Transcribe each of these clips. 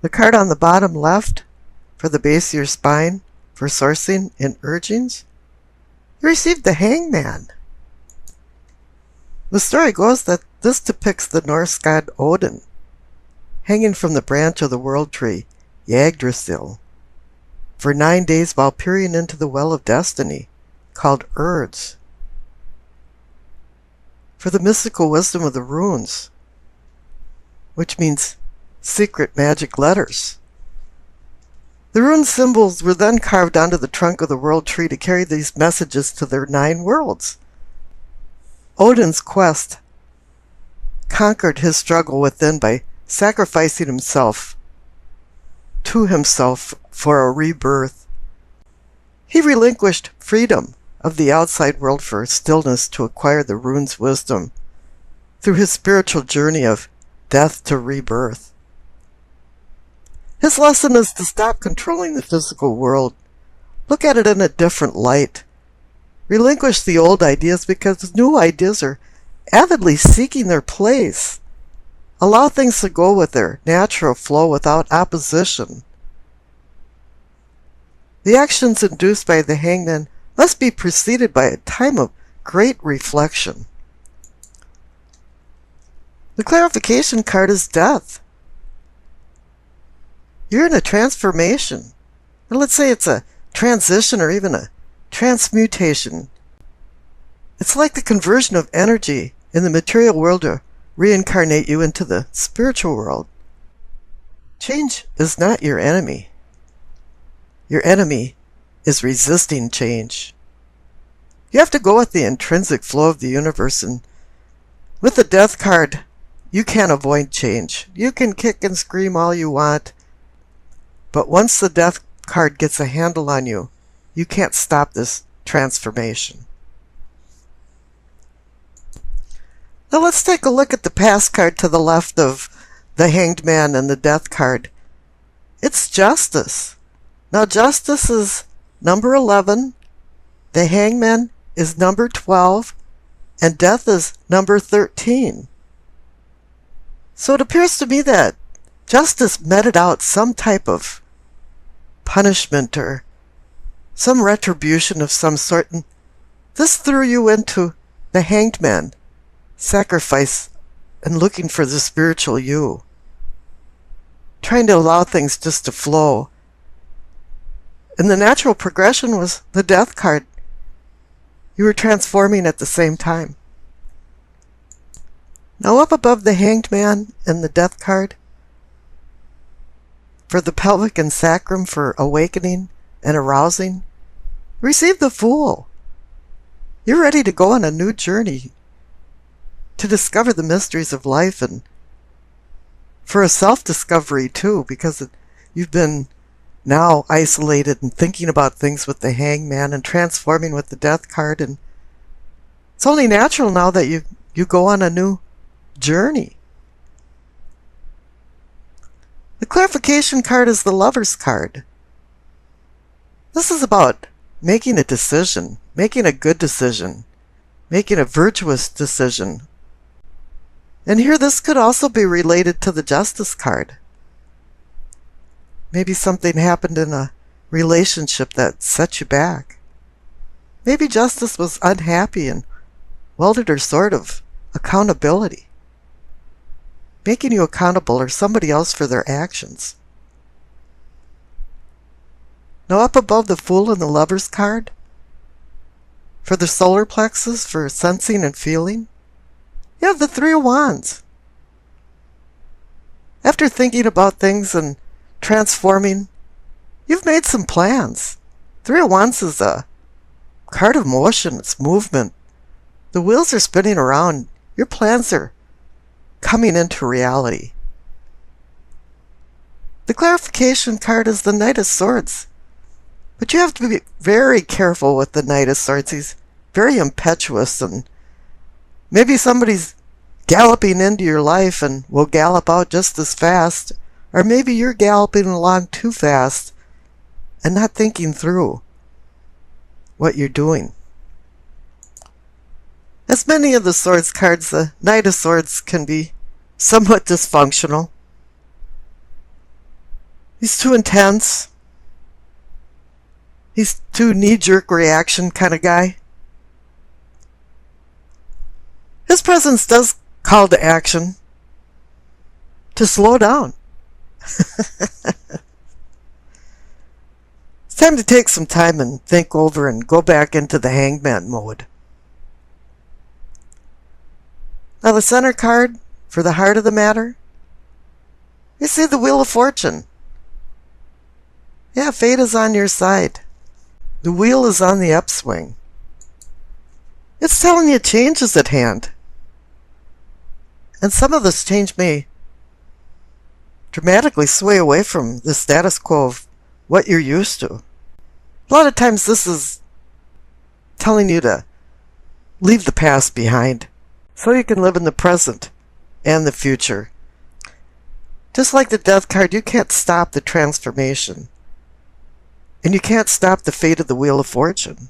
The card on the bottom left, for the base of your spine, for sourcing and urgings, you received the Hangman. The story goes that this depicts the Norse god Odin, hanging from the branch of the world tree, Yggdrasil, for 9 days while peering into the well of destiny, called Urds, for the mystical wisdom of the runes, which means secret magic letters. The rune symbols were then carved onto the trunk of the world tree to carry these messages to their 9 worlds. Odin's quest conquered his struggle within by sacrificing himself to himself for a rebirth. He relinquished freedom of the outside world for stillness to acquire the rune's wisdom through his spiritual journey of death to rebirth. His lesson is to stop controlling the physical world. Look at it in a different light. Relinquish the old ideas because new ideas are avidly seeking their place. Allow things to go with their natural flow without opposition. The actions induced by the Hangman must be preceded by a time of great reflection. The clarification card is death. You're in a transformation. Or let's say it's a transition or even a transmutation. It's like the conversion of energy in the material world to reincarnate you into the spiritual world. Change is not your enemy. Your enemy is resisting change. You have to go with the intrinsic flow of the universe, and with the death card, you can't avoid change. You can kick and scream all you want, but once the death card gets a handle on you, you can't stop this transformation. Now let's take a look at the past card to the left of the Hanged Man and the death card. It's justice. Now justice is number 11, the Hangman is number 12, and death is number 13. So it appears to me that justice meted out some type of punishment or some retribution of some sort, and this threw you into the Hanged Man, sacrifice and looking for the spiritual you, trying to allow things just to flow. And the natural progression was the death card. You were transforming at the same time. Now up above the Hanged Man and the death card, for the pelvic and sacrum for awakening and arousing, receive the Fool. You're ready to go on a new journey to discover the mysteries of life, and for a self-discovery too, because you've been now isolated and thinking about things with the Hangman and transforming with the death card, and it's only natural now that you go on a new journey. The clarification card is the Lover's card. This is about making a decision, making a good decision, making a virtuous decision. And here this could also be related to the Justice card. Maybe something happened in a relationship that set you back. Maybe Justice was unhappy and wielded her sword of accountability, making you accountable or somebody else for their actions. Now up above the Fool and the Lover's card, for the solar plexus for sensing and feeling, you have the Three of Wands. After thinking about things and transforming, you've made some plans. Three of Wands is a card of motion, it's movement. The wheels are spinning around. Your plans are coming into reality. The clarification card is the Knight of Swords. But you have to be very careful with the Knight of Swords. He's very impetuous, and maybe somebody's galloping into your life and will gallop out just as fast, or maybe you're galloping along too fast and not thinking through what you're doing. As many of the Swords cards, the Knight of Swords can be somewhat dysfunctional. He's too intense. He's too knee-jerk reaction kind of guy. His presence does call to action, to slow down. It's time to take some time and think over and go back into the hangman mode. Now the center card, for the heart of the matter, you see the Wheel of Fortune. Yeah, fate is on your side. The wheel is on the upswing. It's telling you change is at hand. And some of this change may dramatically sway away from the status quo of what you're used to. A lot of times this is telling you to leave the past behind so you can live in the present and the future. Just like the Death card, you can't stop the transformation. And you can't stop the fate of the Wheel of Fortune.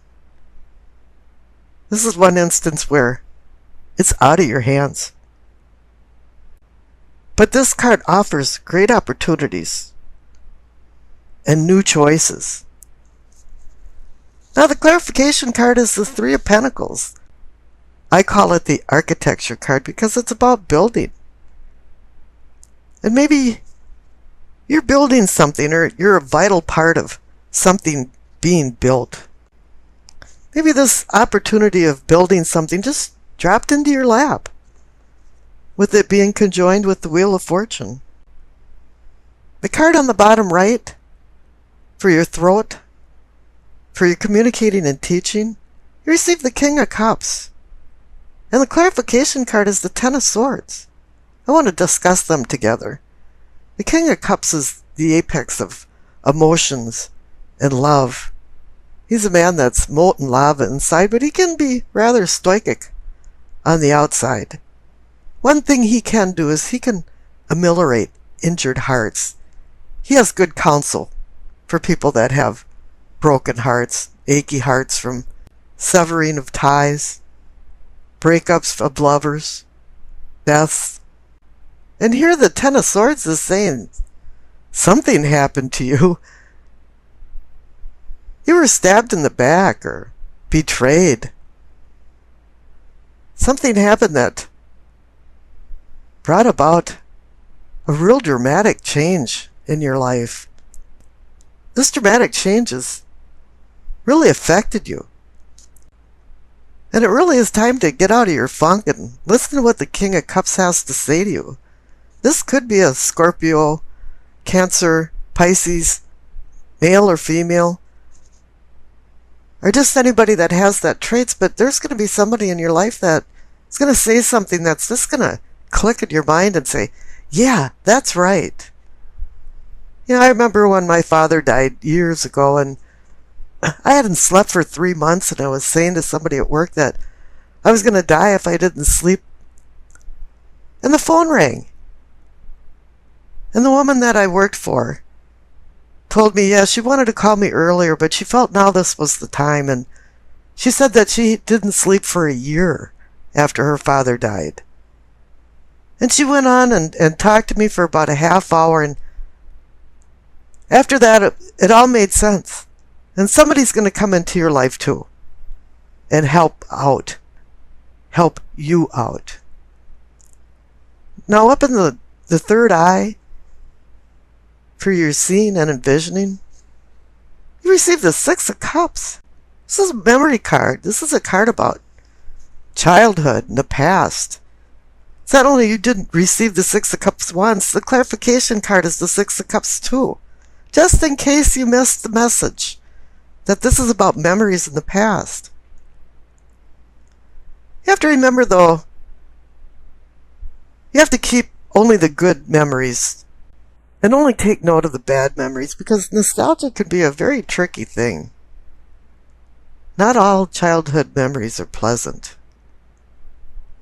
This is one instance where it's out of your hands. But this card offers great opportunities and new choices. Now the clarification card is the Three of Pentacles. I call it the architecture card because it's about building. And maybe you're building something, or you're a vital part of something being built. Maybe this opportunity of building something just dropped into your lap, with it being conjoined with the Wheel of Fortune. The card on the bottom right, for your throat, for your communicating and teaching, you receive the King of Cups. And the clarification card is the Ten of Swords. I want to discuss them together. The King of Cups is the apex of emotions and love. He's a man that's molten lava inside, but he can be rather stoic on the outside. One thing he can do is he can ameliorate injured hearts. He has good counsel for people that have broken hearts, achy hearts from severing of ties, breakups of lovers, deaths. And here the Ten of Swords is saying something happened to you. You were stabbed in the back or betrayed. Something happened that brought about a real dramatic change in your life. This dramatic change has really affected you. And it really is time to get out of your funk and listen to what the King of Cups has to say to you. This could be a Scorpio, Cancer, Pisces, male or female, or just anybody that has that traits, but there's going to be somebody in your life that is going to say something that's just going to click in your mind and say, yeah, that's right. You know, I remember when my father died years ago, and I hadn't slept for 3 months, and I was saying to somebody at work that I was going to die if I didn't sleep. And the phone rang. And the woman that I worked for told me, yeah, she wanted to call me earlier, but she felt now this was the time. And she said that she didn't sleep for a year after her father died. And she went on and talked to me for about a half hour. And after that, it all made sense. And somebody's going to come into your life too and help out. Help you out. Now up in the third eye, for your seeing and envisioning, you receive the Six of Cups. This is a memory card. This is a card about childhood and the past. It's not only you didn't receive the Six of Cups once, the clarification card is the Six of Cups too. Just in case you missed the message that this is about memories in the past. You have to remember, though, you have to keep only the good memories and only take note of the bad memories, because nostalgia can be a very tricky thing. Not all childhood memories are pleasant.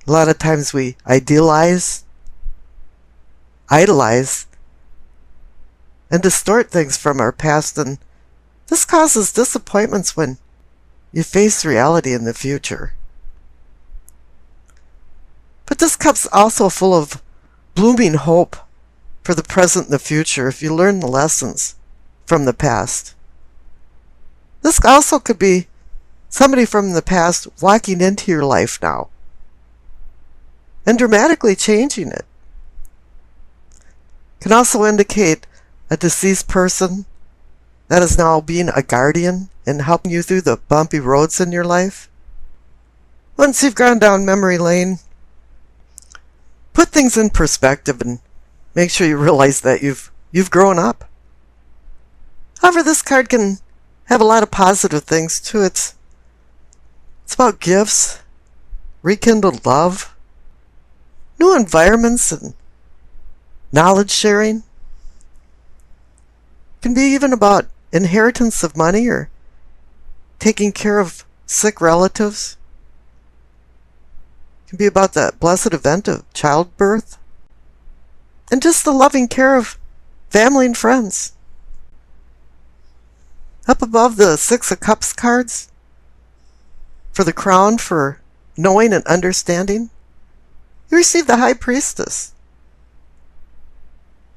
A lot of times we idolize, and distort things from our past, and this causes disappointments when you face reality in the future. But this cup's also full of blooming hope for the present and the future if you learn the lessons from the past. This also could be somebody from the past walking into your life now and dramatically changing it. Can also indicate a deceased person that is now being a guardian and helping you through the bumpy roads in your life. Once you've gone down memory lane, put things in perspective and make sure you realize that you've grown up. However, this card can have a lot of positive things too. It's about gifts, rekindled love, new environments, and knowledge sharing. It can be even about inheritance of money or taking care of sick relatives. It can be about the blessed event of childbirth and just the loving care of family and friends. Up above the Six of Cups cards, for the crown for knowing and understanding, you receive the High Priestess.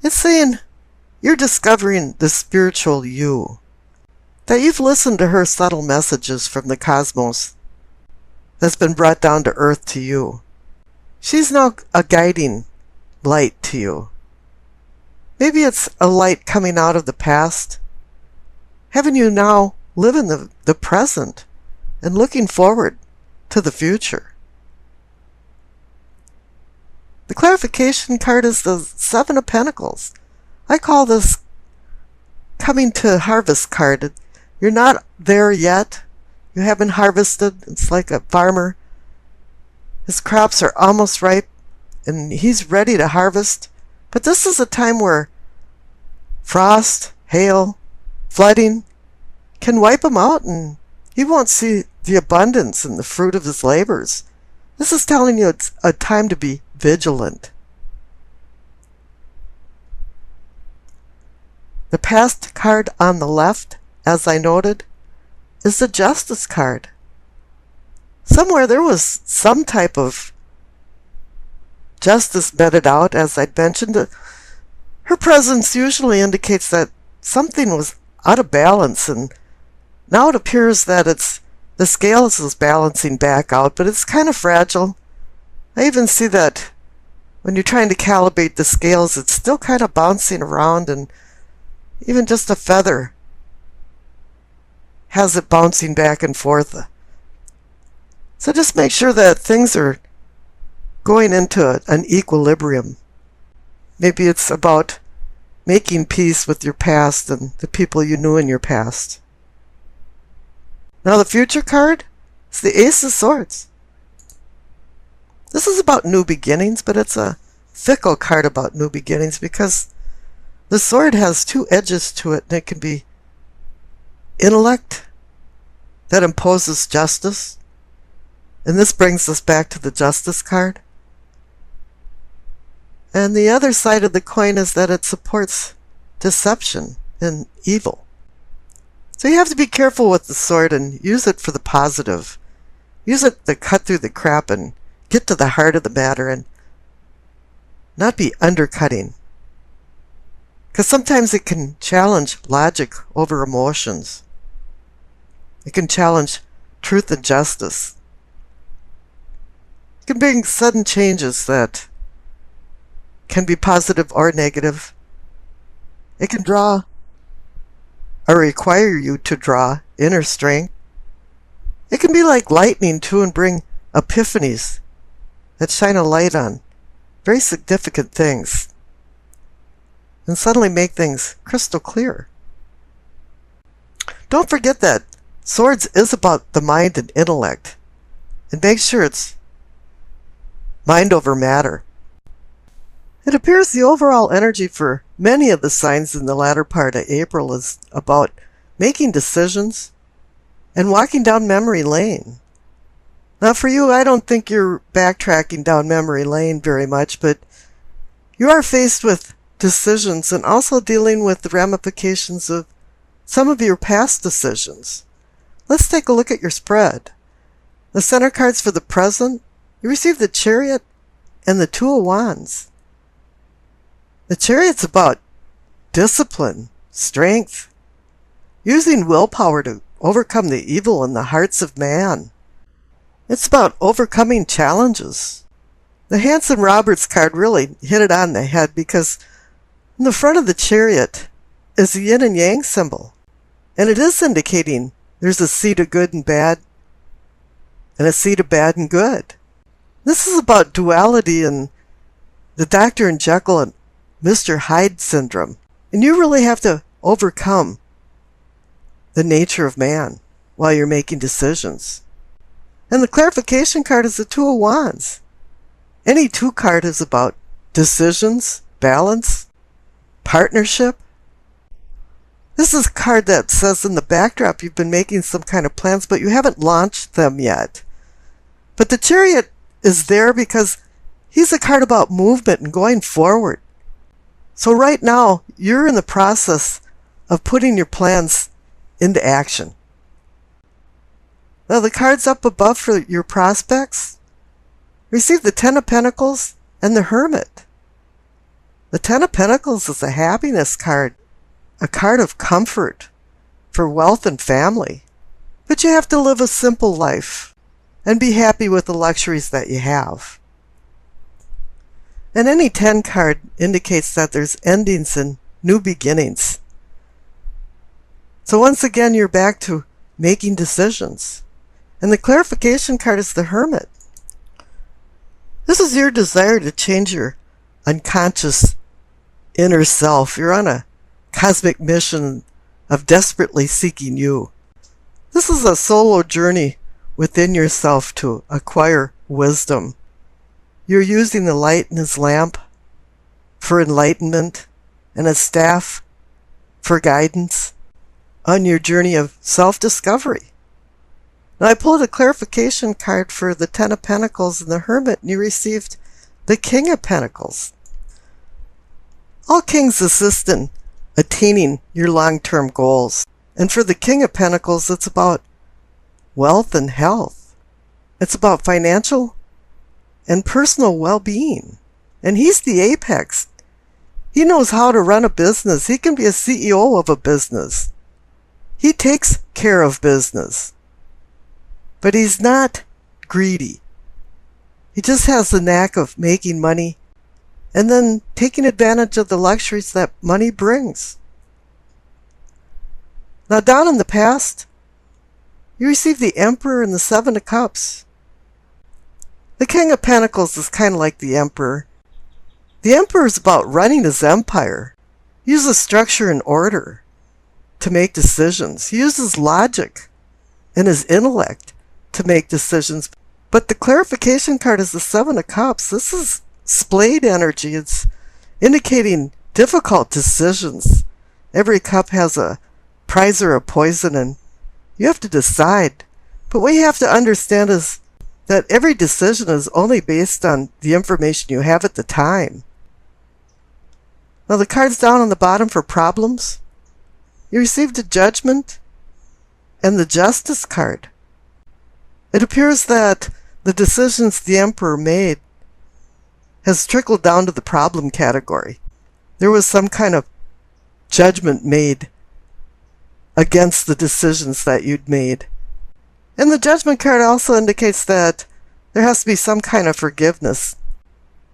It's saying you're discovering the spiritual you, that you've listened to her subtle messages from the cosmos that's been brought down to earth to you. She's now a guiding light to you. Maybe it's a light coming out of the past, having you now live in the present and looking forward to the future. The clarification card is the Seven of Pentacles. I call this coming to harvest card. You're not there yet. You haven't harvested. It's like a farmer. His crops are almost ripe and he's ready to harvest. But this is a time where frost, hail, flooding can wipe him out and he won't see the abundance and the fruit of his labors. This is telling you it's a time to be vigilant. The past card on the left, as I noted, is the Justice card. Somewhere there was some type of justice meted out, as I'd mentioned. Her presence usually indicates that something was out of balance, and now it appears that the scales is balancing back out, but it's kind of fragile. I even see that when you're trying to calibrate the scales, it's still kind of bouncing around, and even just a feather has it bouncing back and forth. So just make sure that things are going into an equilibrium. Maybe it's about making peace with your past and the people you knew in your past. Now the future card is the Ace of Swords. This is about new beginnings, but it's a fickle card about new beginnings because the sword has two edges to it, and it can be intellect that imposes justice. And this brings us back to the Justice card. And the other side of the coin is that it supports deception and evil. So you have to be careful with the sword and use it for the positive. Use it to cut through the crap and get to the heart of the matter and not be undercutting. Because sometimes it can challenge logic over emotions. It can challenge truth and justice. It can bring sudden changes that can be positive or negative. It can draw or require you to draw inner strength. It can be like lightning too and bring epiphanies that shine a light on very significant things and suddenly make things crystal clear. Don't forget that Swords is about the mind and intellect, and make sure it's mind over matter. It appears the overall energy for many of the signs in the latter part of April is about making decisions and walking down memory lane. Now for you, I don't think you're backtracking down memory lane very much, but you are faced with decisions and also dealing with the ramifications of some of your past decisions. Let's take a look at your spread. The center cards for the present, you receive the Chariot and the Two of Wands. The Chariot's about discipline, strength, using willpower to overcome the evil in the hearts of man. It's about overcoming challenges. The Hanson Roberts card really hit it on the head because in the front of the Chariot is a yin and yang symbol. And it is indicating there's a seed of good and bad and a seed of bad and good. This is about duality and the Dr. and Jekyll and Mr. Hyde syndrome. And you really have to overcome the nature of man while you're making decisions. And the clarification card is the Two of Wands. Any two card is about decisions, balance, partnership. This is a card that says in the backdrop you've been making some kind of plans, but you haven't launched them yet. But the Chariot is there because he's a card about movement and going forward. So right now, you're in the process of putting your plans into action. Now the cards up above for your prospects receive the Ten of Pentacles and the Hermit. The Ten of Pentacles is a happiness card, a card of comfort for wealth and family. But you have to live a simple life and be happy with the luxuries that you have. And any 10 card indicates that there's endings and new beginnings. So once again, you're back to making decisions. And the clarification card is the Hermit. This is your desire to change your unconscious inner self. You're on a cosmic mission of desperately seeking you. This is a solo journey within yourself to acquire wisdom. You're using the light in his lamp for enlightenment and a staff for guidance on your journey of self-discovery. Now I pulled a clarification card for the Ten of Pentacles and the Hermit, and you received the King of Pentacles. All kings assist in attaining your long-term goals. And for the King of Pentacles, it's about wealth and health. It's about financial and personal well-being. And he's the apex. He knows how to run a business. He can be a CEO of a business. He takes care of business. But he's not greedy. He just has the knack of making money and then taking advantage of the luxuries that money brings. Now down in the past, you received the Emperor and the Seven of Cups. The King of Pentacles is kind of like the Emperor. The Emperor is about running his empire. He uses structure and order to make decisions. He uses logic and his intellect to make decisions. But the clarification card is the Seven of Cups. This is splayed energy. It's indicating difficult decisions. Every cup has a prize or a poison, and you have to decide. But what you have to understand is that every decision is only based on the information you have at the time. Now the cards down on the bottom for problems, you received the Judgment and the Justice card. It appears that the decisions the Emperor made has trickled down to the problem category. There was some kind of judgment made against the decisions that you'd made. And the Judgment card also indicates that there has to be some kind of forgiveness.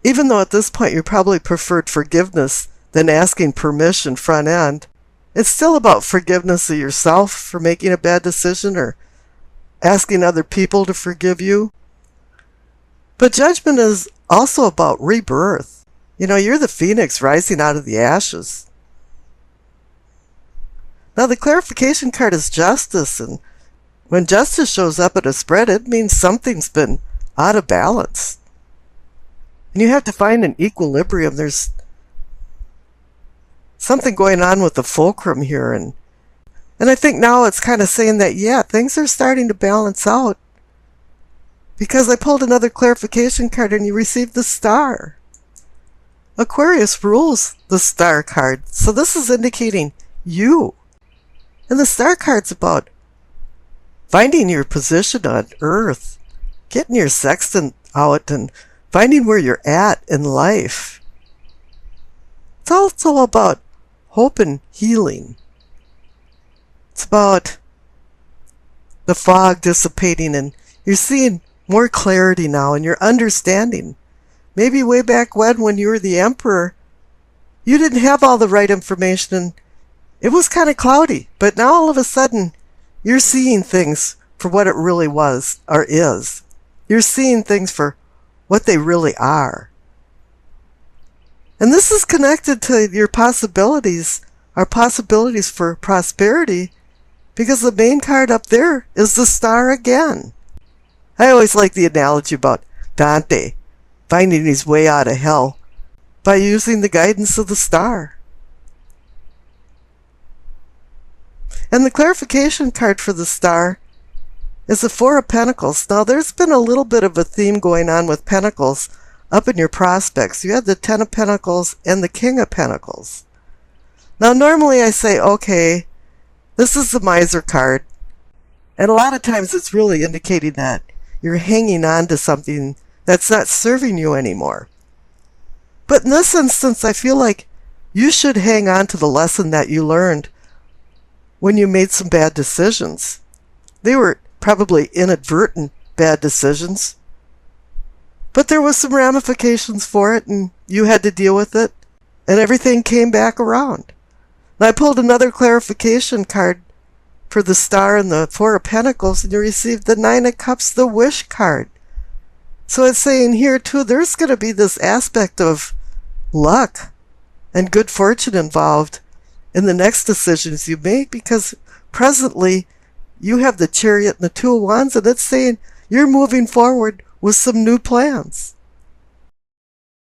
Even though at this point you probably preferred forgiveness than asking permission front end, it's still about forgiveness of yourself for making a bad decision or asking other people to forgive you. But Judgment is also about rebirth. You know, you're the phoenix rising out of the ashes. Now the clarification card is Justice, and when justice shows up at a spread, it means something's been out of balance. And you have to find an equilibrium. There's something going on with the fulcrum here, and I think now it's kind of saying that, yeah, things are starting to balance out. Because I pulled another clarification card and you received the Star. Aquarius rules the Star card. So this is indicating you. And the Star card's about finding your position on Earth, getting your sextant out and finding where you're at in life. It's also about hope and healing. It's about the fog dissipating and you're seeing more clarity now and you're understanding. Maybe way back when you were the emperor, you didn't have all the right information and it was kind of cloudy. But now all of a sudden, you're seeing things for what it really was or is. You're seeing things for what they really are. And this is connected to your possibilities, our possibilities for prosperity, because the main card up there is the star again. I always like the analogy about Dante finding his way out of hell by using the guidance of the star. And the clarification card for the star is the Four of Pentacles. Now, there's been a little bit of a theme going on with Pentacles up in your prospects. You had the Ten of Pentacles and the King of Pentacles. Now, normally I say, okay, this is the Miser card. And a lot of times it's really indicating that you're hanging on to something that's not serving you anymore. But in this instance, I feel like you should hang on to the lesson that you learned when you made some bad decisions. They were probably inadvertent bad decisions. But there was some ramifications for it, and you had to deal with it, and everything came back around. And I pulled another clarification card for the star and the Four of Pentacles, and you received the Nine of Cups, the Wish card. So it's saying here, too, there's going to be this aspect of luck and good fortune involved in the next decisions you make, because presently you have the Chariot and the Two of Wands, and it's saying you're moving forward with some new plans.